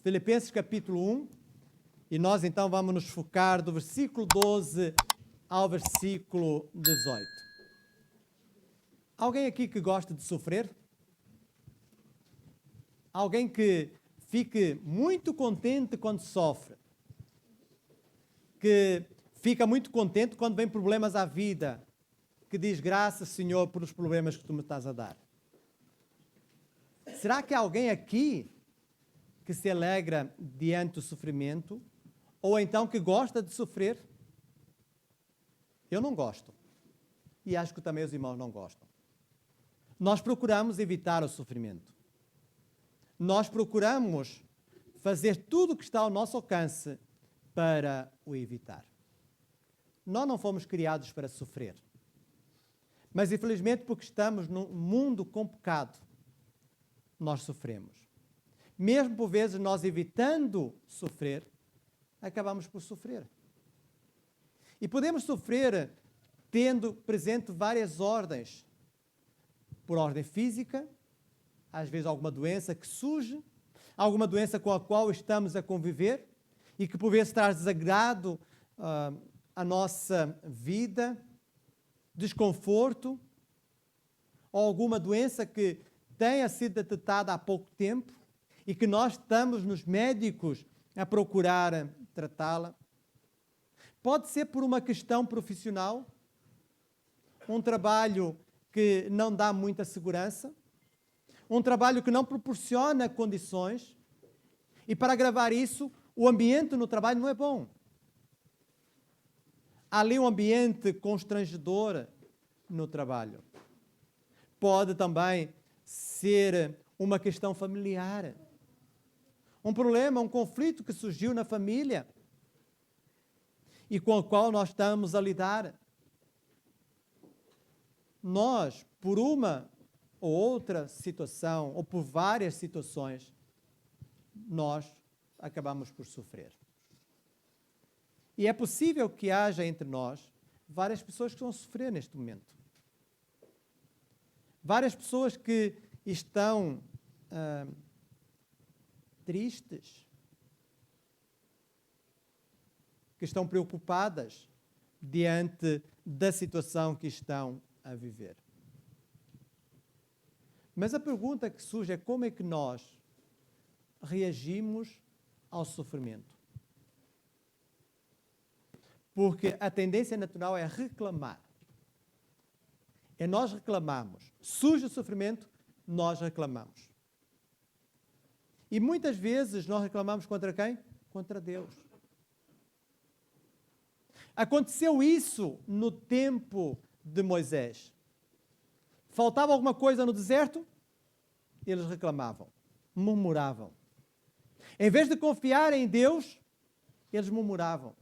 Filipenses capítulo 1, e nós então vamos nos focar do versículo 12 ao versículo 18. Alguém aqui que gosta de sofrer? Alguém que fique muito contente quando sofre? Que fica muito contente quando vem problemas à vida? Que diz, graças, Senhor, por os problemas que tu me estás a dar? Será que há alguém aqui que se alegra diante do sofrimento? Ou então que gosta de sofrer? Eu não gosto. E acho que também os irmãos não gostam. Nós procuramos evitar o sofrimento. Nós procuramos fazer tudo o que está ao nosso alcance para o evitar. Nós não fomos criados para sofrer. Mas, infelizmente, porque estamos num mundo com pecado, nós sofremos. Mesmo por vezes nós evitando sofrer, acabamos por sofrer. E podemos sofrer tendo presente várias ordens. Por ordem física, às vezes alguma doença que surge, alguma doença com a qual estamos a conviver e que por vezes traz desagrado à nossa vida, desconforto, ou alguma doença que tenha sido detectada há pouco tempo e que nós estamos nos médicos a procurar tratá-la. Pode ser por uma questão profissional, um trabalho que não dá muita segurança, um trabalho que não proporciona condições, e para agravar isso, o ambiente no trabalho não é bom. Há ali um ambiente constrangedor no trabalho. Pode também ser uma questão familiar, um problema, um conflito que surgiu na família e com o qual nós estamos a lidar. Nós, por uma ou outra situação, ou por várias situações, nós acabamos por sofrer. E é possível que haja entre nós várias pessoas que vão sofrer neste momento. Várias pessoas que estão tristes, que estão preocupadas diante da situação que estão a viver. Mas a pergunta que surge é como é que nós reagimos ao sofrimento? Porque a tendência natural é reclamar. É nós reclamamos. Surge o sofrimento, nós reclamamos. E muitas vezes nós reclamamos contra quem? Contra Deus. Aconteceu isso no tempo de Moisés. Faltava alguma coisa no deserto? Eles reclamavam, murmuravam. Em vez de confiar em Deus, eles murmuravam.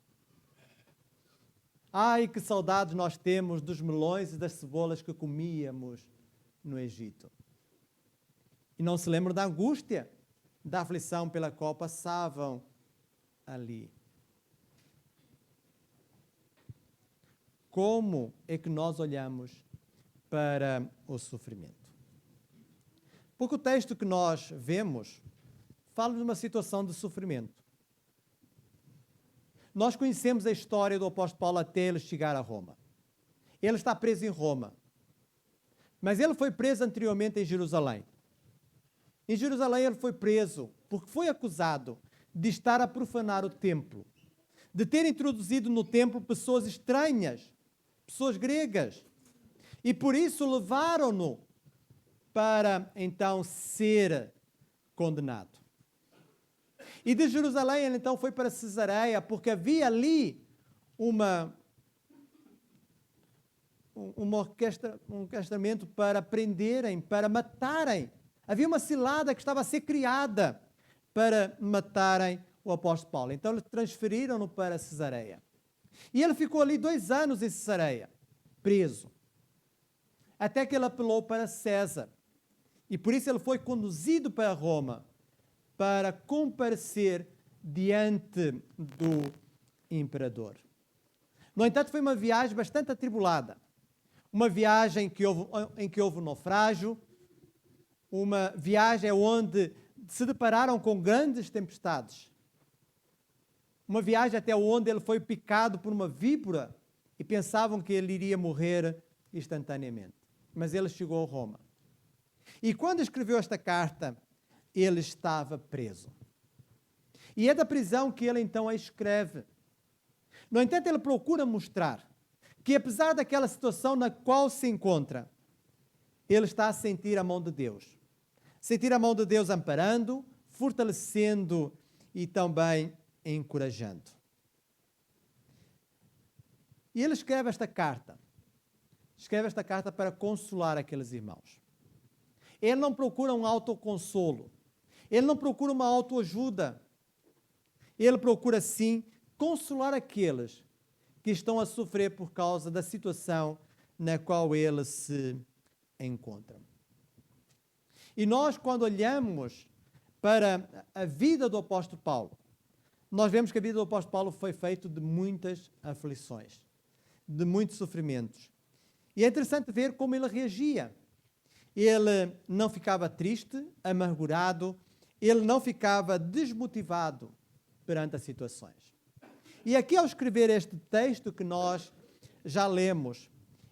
Ai, que saudades nós temos dos melões e das cebolas que comíamos no Egito. E não se lembram da angústia, da aflição pela qual passavam ali. Como é que nós olhamos para o sofrimento? Porque o texto que nós vemos fala de uma situação de sofrimento. Nós conhecemos a história do apóstolo Paulo até ele chegar a Roma. Ele está preso em Roma. Mas ele foi preso anteriormente em Jerusalém. Em Jerusalém ele foi preso porque foi acusado de estar a profanar o templo, de ter introduzido no templo pessoas estranhas, pessoas gregas. E por isso levaram-no para então ser condenado. E de Jerusalém ele então foi para Cesareia, porque havia ali um orquestramento para prenderem, para matarem. Havia uma cilada que estava a ser criada para matarem o apóstolo Paulo. Então eles transferiram-no para Cesareia. E ele ficou ali 2 anos em Cesareia, preso. Até que ele apelou para César. E por isso ele foi conduzido para Roma, para comparecer diante do imperador. No entanto, foi uma viagem bastante atribulada. Uma viagem em que houve um naufrágio, uma viagem onde se depararam com grandes tempestades. Uma viagem até onde ele foi picado por uma víbora e pensavam que ele iria morrer instantaneamente. Mas ele chegou a Roma. E quando escreveu esta carta, ele estava preso. E é da prisão que ele então a escreve. No entanto, ele procura mostrar que, apesar daquela situação na qual se encontra, ele está a sentir a mão de Deus. Sentir a mão de Deus amparando, fortalecendo e também encorajando. E ele escreve esta carta. Escreve esta carta para consolar aqueles irmãos. Ele não procura um autoconsolo. Ele não procura uma autoajuda. Ele procura, sim, consolar aqueles que estão a sofrer por causa da situação na qual ele se encontra. E nós, quando olhamos para a vida do apóstolo Paulo, nós vemos que a vida do apóstolo Paulo foi feita de muitas aflições, de muitos sofrimentos. E é interessante ver como ele reagia. Ele não ficava triste, amargurado, ele não ficava desmotivado perante as situações. E aqui, ao escrever este texto que nós já lemos,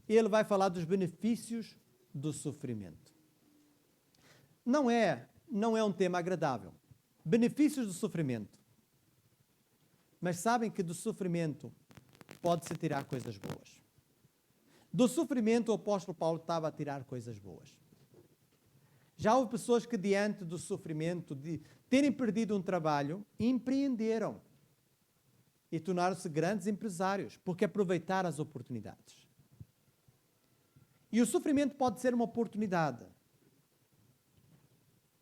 ele vai falar dos benefícios do sofrimento. Não é um tema agradável. Benefícios do sofrimento. Mas sabem que do sofrimento pode-se tirar coisas boas. Do sofrimento, o apóstolo Paulo estava a tirar coisas boas. Já houve pessoas que, diante do sofrimento, de terem perdido um trabalho, empreenderam e tornaram-se grandes empresários, porque aproveitaram as oportunidades. E o sofrimento pode ser uma oportunidade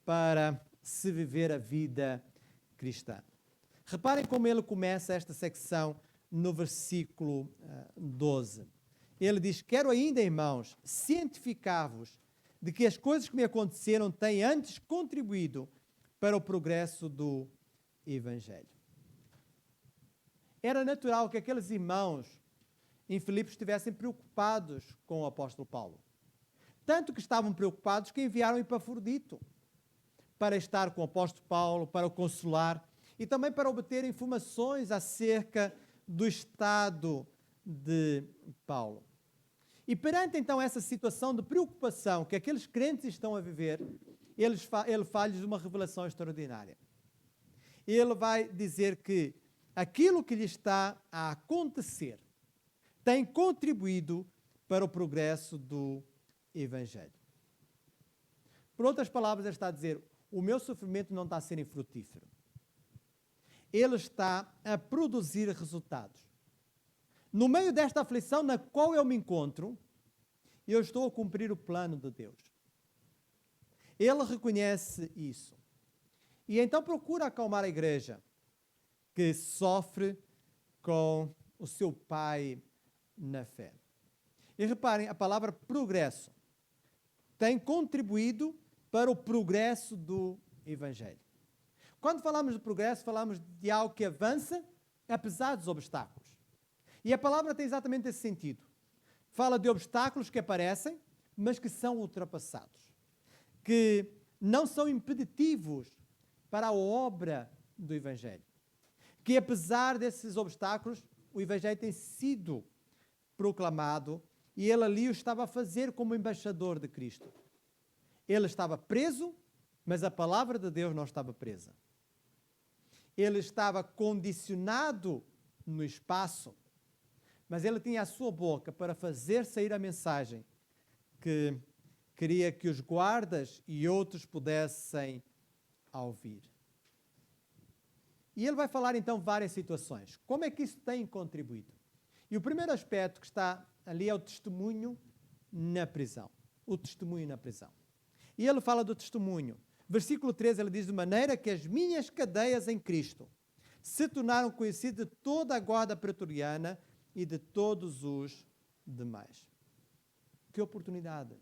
para se viver a vida cristã. Reparem como ele começa esta secção no versículo 12. Ele diz: quero ainda, irmãos, cientificar-vos de que as coisas que me aconteceram têm antes contribuído para o progresso do Evangelho. Era natural que aqueles irmãos em Filipos estivessem preocupados com o apóstolo Paulo. Tanto que estavam preocupados que enviaram Epafrodito para estar com o apóstolo Paulo, para o consolar e também para obter informações acerca do estado de Paulo. E perante então essa situação de preocupação que aqueles crentes estão a viver, ele faz-lhes uma revelação extraordinária. Ele vai dizer que aquilo que lhe está a acontecer tem contribuído para o progresso do Evangelho. Por outras palavras, ele está a dizer: o meu sofrimento não está a ser infrutífero. Ele está a produzir resultados. No meio desta aflição na qual eu me encontro, eu estou a cumprir o plano de Deus. Ele reconhece isso. E então procura acalmar a igreja que sofre com o seu pai na fé. E reparem, a palavra progresso tem contribuído para o progresso do Evangelho. Quando falamos de progresso, falamos de algo que avança apesar dos obstáculos. E a palavra tem exatamente esse sentido. Fala de obstáculos que aparecem, mas que são ultrapassados. Que não são impeditivos para a obra do Evangelho. Que apesar desses obstáculos, o Evangelho tem sido proclamado e ele ali o estava a fazer como embaixador de Cristo. Ele estava preso, mas a palavra de Deus não estava presa. Ele estava condicionado no espaço, mas ele tinha a sua boca para fazer sair a mensagem que queria que os guardas e outros pudessem ouvir. E ele vai falar então várias situações. Como é que isso tem contribuído? E o primeiro aspecto que está ali é o testemunho na prisão. O testemunho na prisão. E ele fala do testemunho. Versículo 13, ele diz: de maneira que as minhas cadeias em Cristo se tornaram conhecidas de toda a guarda pretoriana e de todos os demais. Que oportunidade!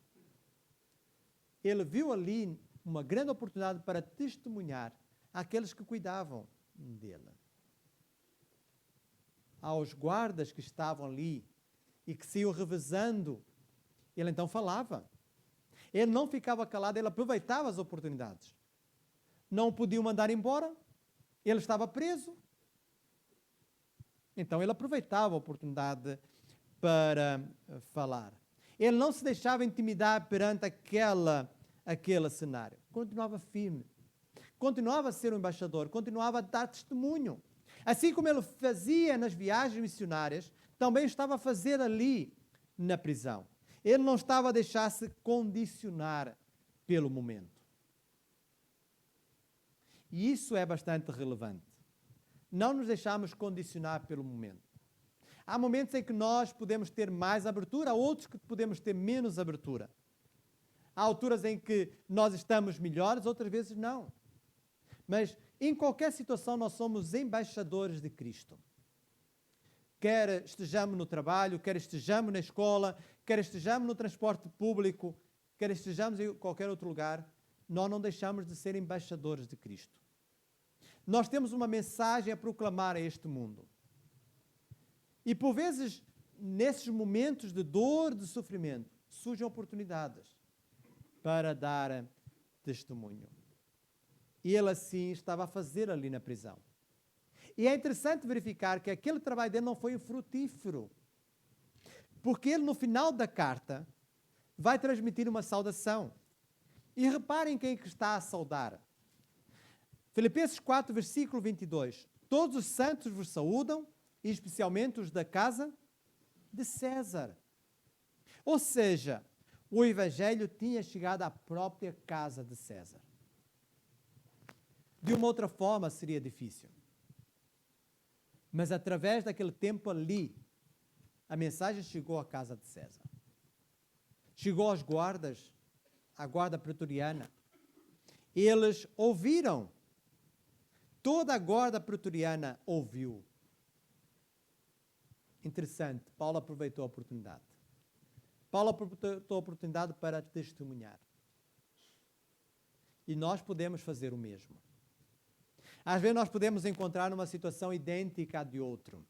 Ele viu ali uma grande oportunidade para testemunhar àqueles que cuidavam dele. Aos guardas que estavam ali e que se iam revezando, ele então falava. Ele não ficava calado, ele aproveitava as oportunidades. não o podiam mandar embora, ele estava preso. Então ele aproveitava a oportunidade para falar. Ele não se deixava intimidar perante aquele cenário. Continuava firme. Continuava a ser um embaixador, continuava a dar testemunho. Assim como ele fazia nas viagens missionárias, também estava a fazer ali na prisão. Ele não estava a deixar-se condicionar pelo momento. E isso é bastante relevante. Não nos deixamos condicionar pelo momento. Há momentos em que nós podemos ter mais abertura, há outros que podemos ter menos abertura. Há alturas em que nós estamos melhores, outras vezes não. Mas em qualquer situação nós somos embaixadores de Cristo. Quer estejamos no trabalho, quer estejamos na escola, quer estejamos no transporte público, quer estejamos em qualquer outro lugar, nós não deixamos de ser embaixadores de Cristo. Nós temos uma mensagem a proclamar a este mundo. E por vezes, nesses momentos de dor, de sofrimento, surgem oportunidades para dar testemunho. E ele assim estava a fazer ali na prisão. E é interessante verificar que aquele trabalho dele não foi frutífero. Porque ele, no final da carta, vai transmitir uma saudação. E reparem quem é que está a saudar. Filipenses 4, versículo 22. Todos os santos vos saúdam, e especialmente os da casa de César. Ou seja, o Evangelho tinha chegado à própria casa de César. De uma outra forma seria difícil. Mas através daquele tempo ali, a mensagem chegou à casa de César. Chegou aos guardas, à guarda pretoriana. Eles ouviram. Toda a guarda pretoriana ouviu. Interessante, Paulo aproveitou a oportunidade. Paulo aproveitou a oportunidade para testemunhar. E nós podemos fazer o mesmo. Às vezes nós podemos encontrar numa situação idêntica à de outro.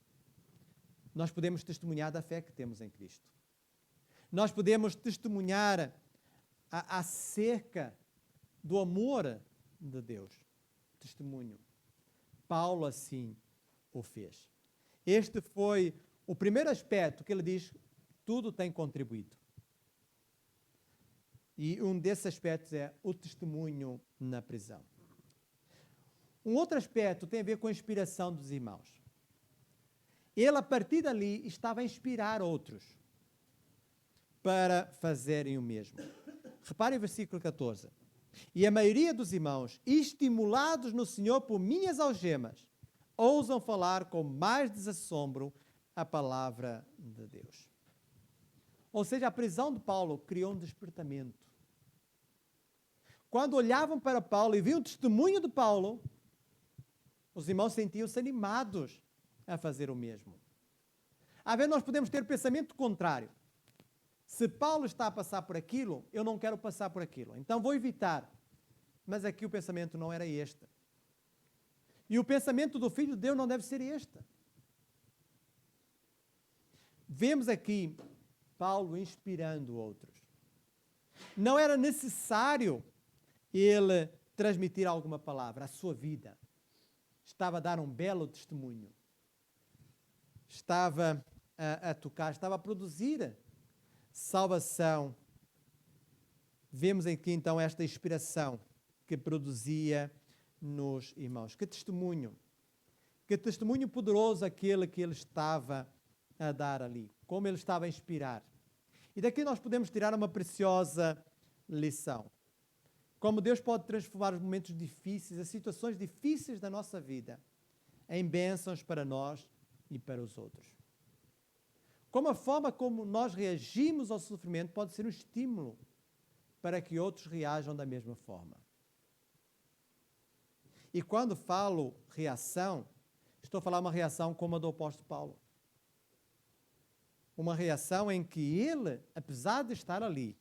Nós podemos testemunhar da fé que temos em Cristo. Nós podemos testemunhar acerca do amor de Deus. Testemunho. Paulo assim o fez. Este foi o primeiro aspecto que ele diz, tudo tem contribuído. E um desses aspectos é o testemunho na prisão. Um outro aspecto tem a ver com a inspiração dos irmãos. Ele, a partir dali, estava a inspirar outros para fazerem o mesmo. Reparem o versículo 14. E a maioria dos irmãos, estimulados no Senhor por minhas algemas, ousam falar com mais desassombro a palavra de Deus. Ou seja, a prisão de Paulo criou um despertamento. Quando olhavam para Paulo e viam o testemunho de Paulo, os irmãos sentiam-se animados a fazer o mesmo. Às vezes nós podemos ter pensamento contrário. Se Paulo está a passar por aquilo, eu não quero passar por aquilo. Então vou evitar. Mas aqui o pensamento não era este. E o pensamento do Filho de Deus não deve ser este. Vemos aqui Paulo inspirando outros. Não era necessário ele transmitir alguma palavra, a sua vida. Estava a dar um belo testemunho. Estava a tocar, estava a produzir salvação. Vemos aqui então esta inspiração que produzia nos irmãos. Que testemunho poderoso aquele que ele estava a dar ali. Como ele estava a inspirar. E daqui nós podemos tirar uma preciosa lição. Como Deus pode transformar os momentos difíceis, as situações difíceis da nossa vida, em bênçãos para nós e para os outros. Como a forma como nós reagimos ao sofrimento pode ser um estímulo para que outros reajam da mesma forma. E quando falo reação, estou a falar uma reação como a do apóstolo Paulo. Uma reação em que ele, apesar de estar ali,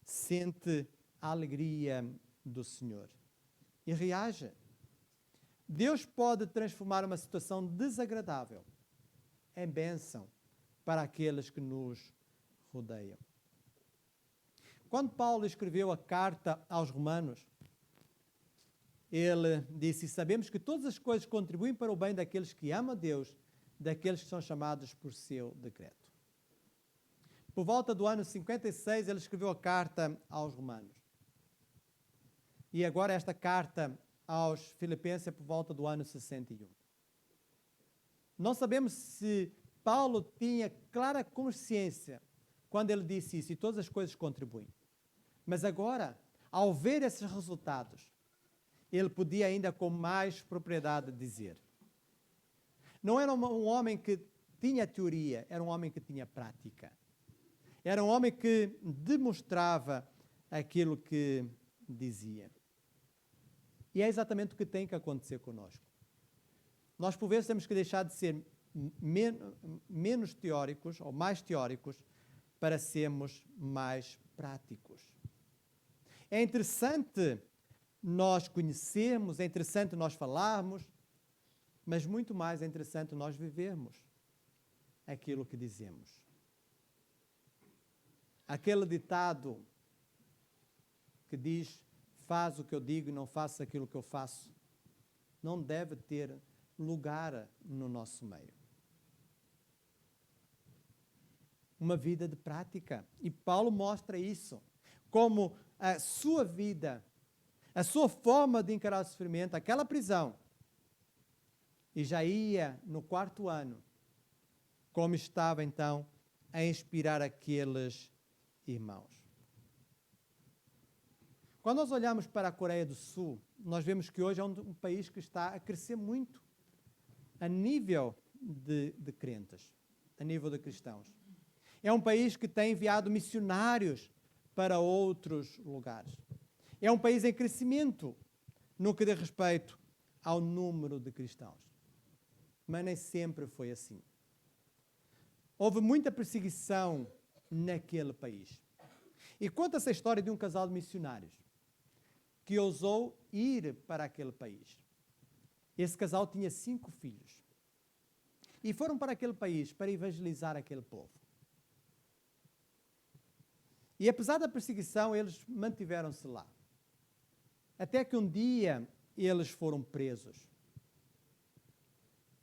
sente a alegria do Senhor e reage. Deus pode transformar uma situação desagradável em bênção para aqueles que nos rodeiam. Quando Paulo escreveu a carta aos Romanos, ele disse: sabemos que todas as coisas contribuem para o bem daqueles que amam a Deus, daqueles que são chamados por seu decreto. Por volta do ano 56, ele escreveu a carta aos Romanos. E agora esta carta aos Filipenses é por volta do ano 61. Não sabemos se Paulo tinha clara consciência quando ele disse isso, e todas as coisas contribuem. Mas agora, ao ver esses resultados, ele podia ainda com mais propriedade dizer. Não era um homem que tinha teoria, era um homem que tinha prática. Era um homem que demonstrava aquilo que dizia. E é exatamente o que tem que acontecer conosco. Nós, por vezes, temos que deixar de ser menos teóricos, ou mais teóricos, para sermos mais práticos. É interessante nós conhecermos, é interessante nós falarmos, mas muito mais é interessante nós vivermos aquilo que dizemos. Aquele ditado que diz: faz o que eu digo e não faça aquilo que eu faço, não deve ter lugar no nosso meio. Uma vida de prática. E Paulo mostra isso, como a sua vida, a sua forma de encarar o sofrimento, aquela prisão, e já ia no 4º ano, como estava então a inspirar aqueles irmãos. Quando nós olhamos para a Coreia do Sul, nós vemos que hoje é um país que está a crescer muito a nível de crentes, a nível de cristãos. É um país que tem enviado missionários para outros lugares. É um país em crescimento no que diz respeito ao número de cristãos. Mas nem sempre foi assim. Houve muita perseguição naquele país. E conta-se a história de um casal de missionários que ousou ir para aquele país. Esse casal tinha 5 filhos. E foram para aquele país para evangelizar aquele povo. E apesar da perseguição, eles mantiveram-se lá. Até que um dia eles foram presos.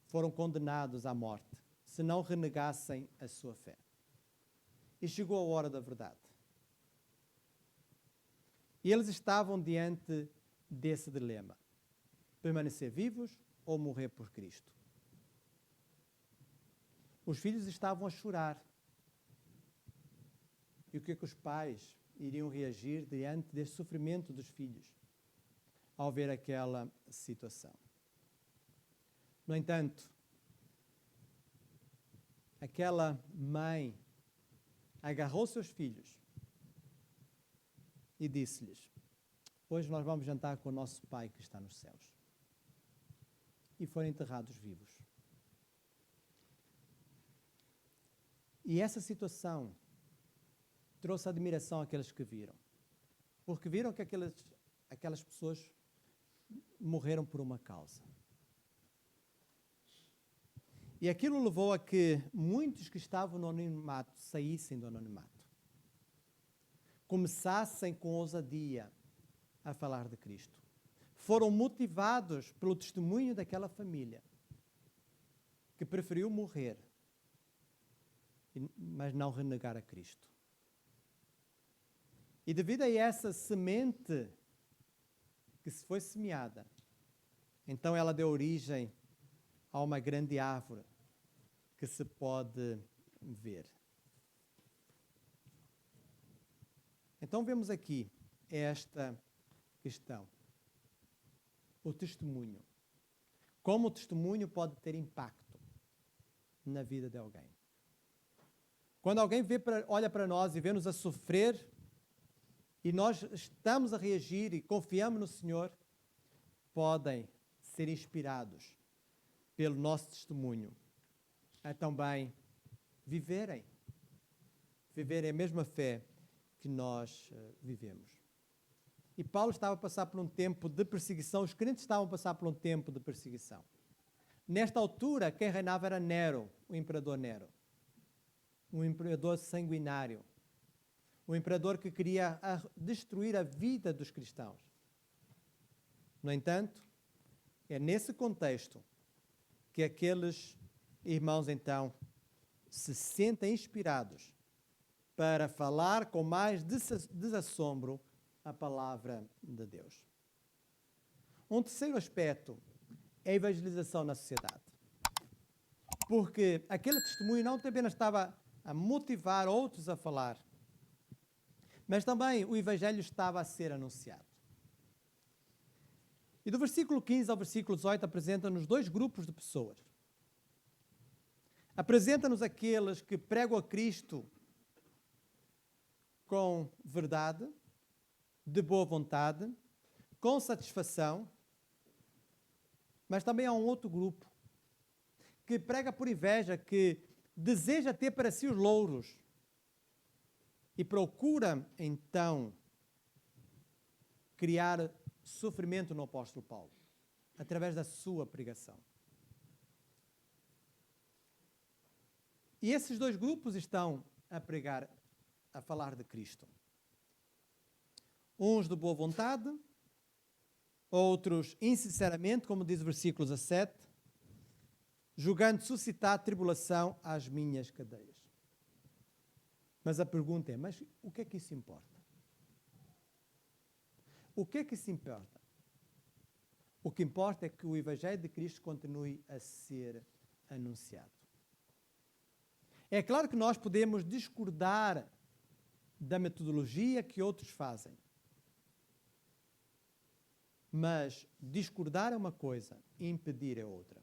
Foram condenados à morte, se não renegassem a sua fé. E chegou a hora da verdade. E eles estavam diante desse dilema: permanecer vivos ou morrer por Cristo. Os filhos estavam a chorar. E o que é que os pais iriam reagir diante desse sofrimento dos filhos ao ver aquela situação? No entanto, aquela mãe agarrou seus filhos e disse-lhes: hoje nós vamos jantar com o nosso Pai que está nos céus. E foram enterrados vivos. E essa situação trouxe admiração àqueles que viram. Porque viram que aquelas pessoas morreram por uma causa. E aquilo levou a que muitos que estavam no anonimato saíssem do anonimato. Começassem com ousadia a falar de Cristo. Foram motivados pelo testemunho daquela família que preferiu morrer, mas não renegar a Cristo. E devido a essa semente que se foi semeada, então ela deu origem a uma grande árvore que se pode ver. Então vemos aqui esta questão. O testemunho. Como o testemunho pode ter impacto na vida de alguém. Quando alguém olha para nós e vê-nos a sofrer, e nós estamos a reagir e confiamos no Senhor, podem ser inspirados pelo nosso testemunho a também viverem a mesma fé que nós vivemos. E Paulo estava a passar por um tempo de perseguição, os crentes estavam a passar por um tempo de perseguição. Nesta altura, quem reinava era Nero, o imperador Nero. Um imperador sanguinário. Um imperador que queria destruir a vida dos cristãos. No entanto, é nesse contexto que aqueles irmãos, então, se sentem inspirados para falar com mais desassombro a palavra de Deus. Um terceiro aspecto é a evangelização na sociedade. Porque aquele testemunho não apenas estava a motivar outros a falar, mas também o evangelho estava a ser anunciado. E do versículo 15 ao versículo 18 apresenta-nos dois grupos de pessoas. Apresenta-nos aqueles que pregam a Cristo com verdade, de boa vontade, com satisfação, mas também há um outro grupo que prega por inveja, que deseja ter para si os louros e procura, então, criar sofrimento no apóstolo Paulo, através da sua pregação. E esses dois grupos estão a pregar, a falar de Cristo. Uns de boa vontade, outros insinceramente, como diz o versículo 17, julgando suscitar tribulação às minhas cadeias. Mas a pergunta é, mas o que é que isso importa? O que é que isso importa? O que importa é que o Evangelho de Cristo continue a ser anunciado. É claro que nós podemos discordar da metodologia que outros fazem. Mas discordar é uma coisa, impedir é outra.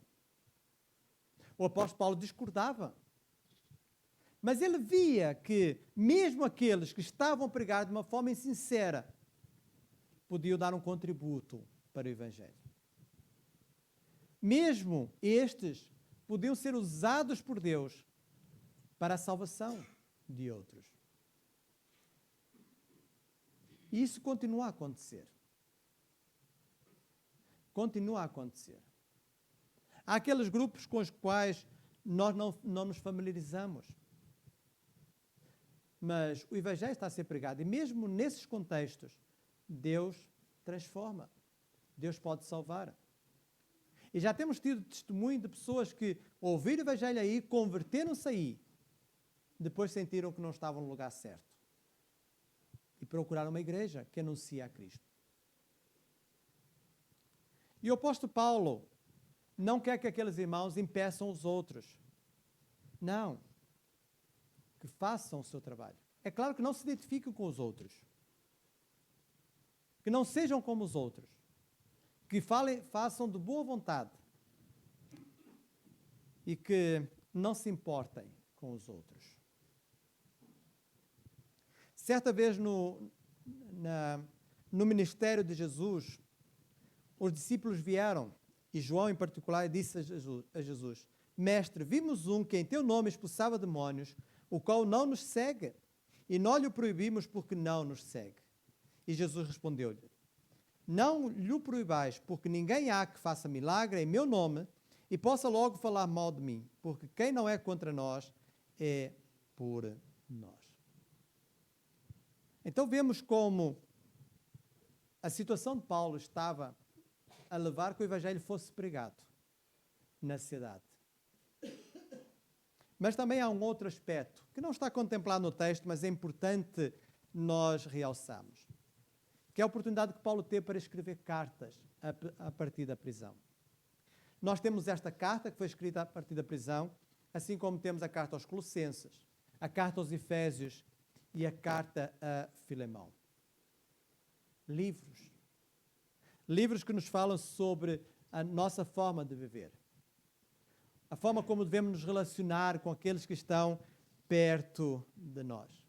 O apóstolo Paulo discordava. Mas ele via que mesmo aqueles que estavam a pregar de uma forma insincera podiam dar um contributo para o Evangelho. Mesmo estes podiam ser usados por Deus para a salvação de outros. E isso continua a acontecer. Continua a acontecer. Há aqueles grupos com os quais nós não nos familiarizamos. Mas o Evangelho está a ser pregado e mesmo nesses contextos, Deus transforma. Deus pode salvar. E já temos tido testemunho de pessoas que ouviram o Evangelho aí, converteram-se aí, depois sentiram que não estavam no lugar certo. E procuraram uma igreja que anuncia a Cristo. E o apóstolo Paulo não quer que aqueles irmãos impeçam os outros. Não. Que façam o seu trabalho. É claro que não se identifiquem com os outros. Que não sejam como os outros. Que façam de boa vontade. E que não se importem com os outros. Certa vez no ministério de Jesus, os discípulos vieram, e João em particular disse a Jesus, Mestre, vimos um que em teu nome expulsava demónios, o qual não nos segue, e nós lhe proibimos porque não nos segue. E Jesus respondeu-lhe, não lhe proibais, porque ninguém há que faça milagre em meu nome e possa logo falar mal de mim, porque quem não é contra nós é por nós. Então vemos como a situação de Paulo estava a levar que o Evangelho fosse pregado na sociedade. Mas também há um outro aspecto, que não está contemplado no texto, mas é importante nós realçarmos, que é a oportunidade que Paulo teve para escrever cartas a partir da prisão. Nós temos esta carta que foi escrita a partir da prisão, assim como temos a carta aos Colossenses, a carta aos Efésios e a carta a Filemão. Livros. Livros que nos falam sobre a nossa forma de viver. A forma como devemos nos relacionar com aqueles que estão perto de nós.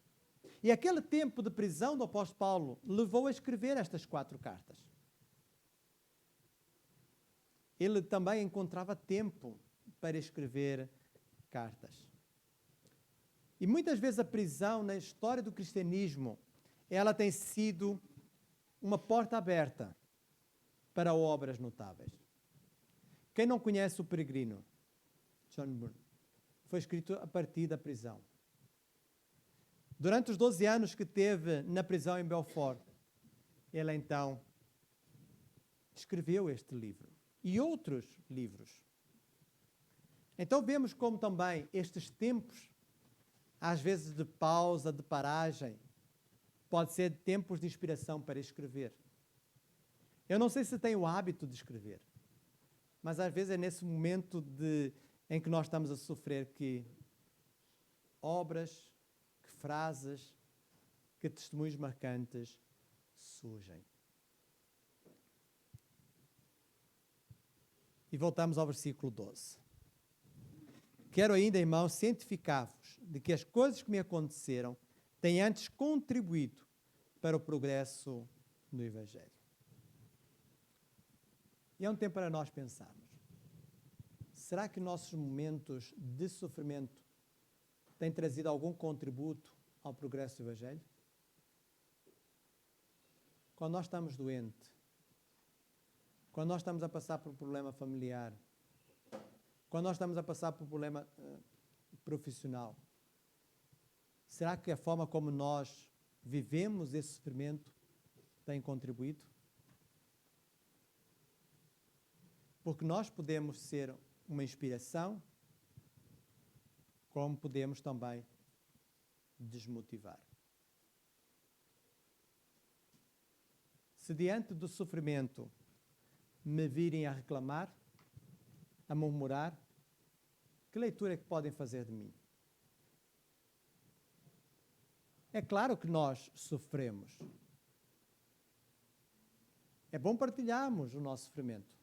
E aquele tempo de prisão do apóstolo Paulo levou a escrever estas 4 cartas. Ele também encontrava tempo para escrever cartas. E muitas vezes a prisão na história do cristianismo, ela tem sido uma porta aberta para obras notáveis. Quem não conhece O Peregrino, John Bunyan, foi escrito a partir da prisão. Durante os 12 anos que teve na prisão em Belfort, ele então escreveu este livro e outros livros. Então vemos como também estes tempos, às vezes de pausa, de paragem, pode ser tempos de inspiração para escrever. Eu não sei se tem o hábito de escrever, mas às vezes é nesse momento em que nós estamos a sofrer que obras, que frases, que testemunhos marcantes surgem. E voltamos ao versículo 12. Quero ainda, irmãos, cientificar-vos de que as coisas que me aconteceram têm antes contribuído para o progresso no Evangelho. E é um tempo para nós pensarmos. Será que nossos momentos de sofrimento têm trazido algum contributo ao progresso do Evangelho? Quando nós estamos doentes, quando nós estamos a passar por um problema familiar, quando nós estamos a passar por um problema profissional, será que a forma como nós vivemos esse sofrimento tem contribuído? Porque nós podemos ser uma inspiração, como podemos também desmotivar. Se diante do sofrimento me virem a reclamar, a murmurar, que leitura é que podem fazer de mim? É claro que nós sofremos. É bom partilharmos o nosso sofrimento.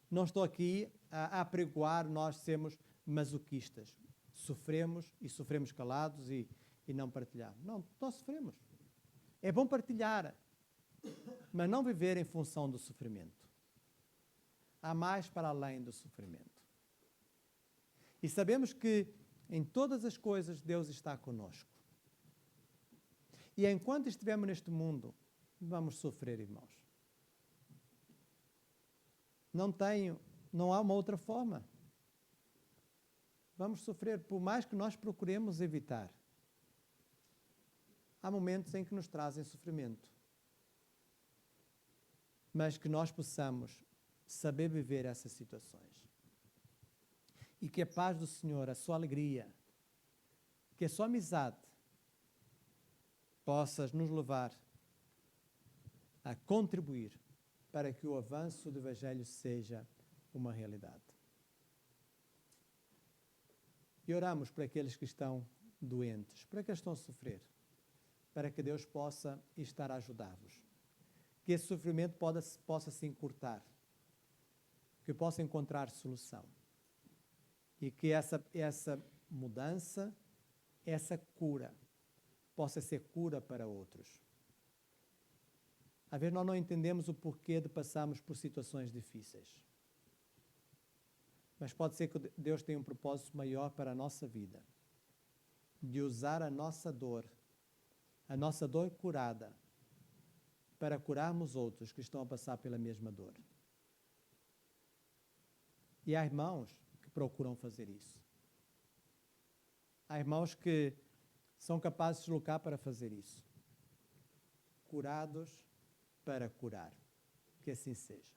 Não estou aqui a apregoar nós sermos masoquistas. Sofremos e sofremos calados e não partilhamos. Não, nós sofremos. É bom partilhar, mas não viver em função do sofrimento. Há mais para além do sofrimento. E sabemos que em todas as coisas Deus está conosco. E enquanto estivermos neste mundo, vamos sofrer, irmãos. Não há uma outra forma. Vamos sofrer, por mais que nós procuremos evitar. Há momentos em que nos trazem sofrimento. Mas que nós possamos saber viver essas situações. E que a paz do Senhor, a sua alegria, que a sua amizade possa nos levar a contribuir para que o avanço do Evangelho seja uma realidade. E oramos por aqueles que estão doentes, para que estão a sofrer, para que Deus possa estar a ajudar-vos. Que esse sofrimento possa se encurtar, que possa encontrar solução. E que essa mudança, essa cura, possa ser cura para outros. Às vezes nós não entendemos o porquê de passarmos por situações difíceis. Mas pode ser que Deus tenha um propósito maior para a nossa vida. De usar a nossa dor curada, para curarmos outros que estão a passar pela mesma dor. E há irmãos que procuram fazer isso. Há irmãos que são capazes de se deslocar para fazer isso. Curados para curar. Que assim seja.